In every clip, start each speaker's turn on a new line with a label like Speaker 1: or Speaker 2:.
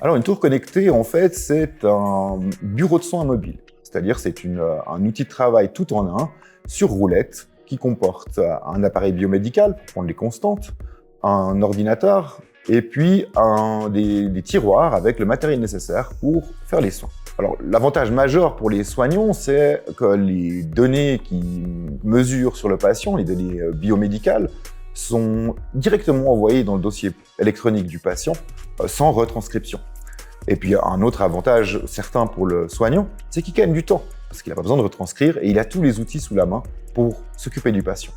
Speaker 1: Alors, une tour connectée, en fait, c'est un bureau de soins mobile. C'est-à-dire, c'est un outil de travail tout en un, sur roulette, qui comporte un appareil biomédical pour prendre les constantes, un ordinateur, et puis des tiroirs avec le matériel nécessaire pour faire les soins. Alors, l'avantage majeur pour les soignants, c'est que les données qui mesurent sur le patient, les données biomédicales, sont directement envoyées dans le dossier électronique du patient sans retranscription. Et puis, un autre avantage certain pour le soignant, c'est qu'il gagne du temps, parce qu'il n'a pas besoin de retranscrire et il a tous les outils sous la main pour s'occuper du patient.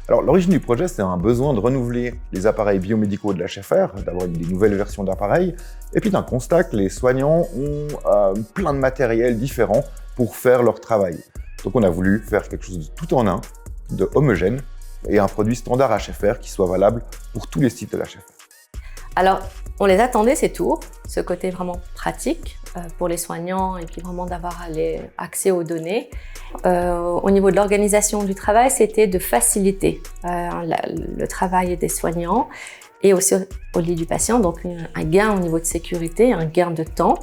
Speaker 1: Alors, l'origine du projet, c'est un besoin de renouveler les appareils biomédicaux de l'HFR, d'avoir des nouvelles versions d'appareils, et puis d'un constat que les soignants ont plein de matériel différents pour faire leur travail. Donc, on a voulu faire quelque chose de tout en un, de homogène, et un produit standard HFR qui soit valable pour tous les sites de l'HFR.
Speaker 2: Alors, on les attendait, ces tours, ce côté vraiment pratique pour les soignants et puis vraiment d'avoir accès aux données. Au niveau de l'organisation du travail, c'était de faciliter le travail des soignants et aussi au lit du patient, donc un gain au niveau de sécurité, un gain de temps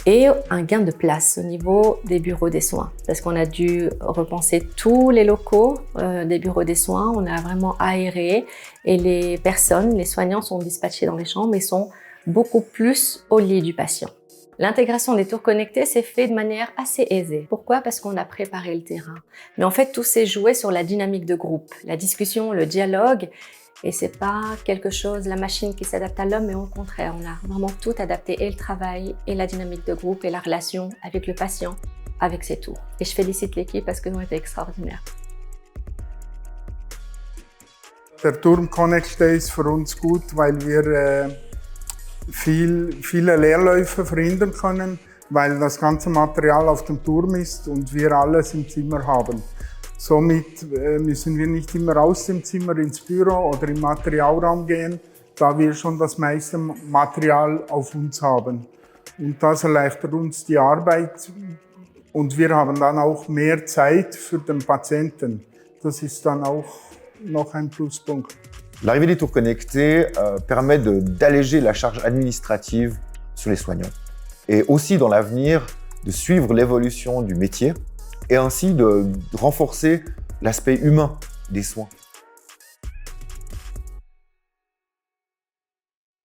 Speaker 2: et un gain de place au niveau des bureaux des soins. Parce qu'on a dû repenser tous les locaux des bureaux des soins, on a vraiment aéré et les personnes, les soignants sont dispatchés dans les chambres et sont beaucoup plus au lit du patient. L'intégration des tours connectées s'est faite de manière assez aisée. Pourquoi? Parce qu'on a préparé le terrain. Mais en fait, tout s'est joué sur la dynamique de groupe, la discussion, le dialogue. Et c'est pas quelque chose, la machine qui s'adapte à l'homme, mais au contraire, on a vraiment tout adapté, et le travail, et la dynamique de groupe, et la relation avec le patient, avec ces tours. Et je félicite l'équipe parce qu'ils ont été extraordinaires.
Speaker 3: Der Turm Connect Day ist für uns gut, weil wir viele Leerläufe verhindern können, weil das ganze Material auf dem Turm ist und wir alles im Zimmer haben. Somit müssen wir nicht immer aus dem Zimmer ins Büro oder im Materialraum gehen, da wir schon das meiste Material auf uns haben. Und das erleichtert uns die Arbeit und wir haben dann auch mehr Zeit für den Patienten. Das ist dann auch noch ein Pluspunkt.
Speaker 1: L'arrivée des tours connectées permet d'alléger la charge administrative sur les soignants et aussi dans l'avenir de suivre l'évolution du métier et ainsi de renforcer l'aspect humain des soins.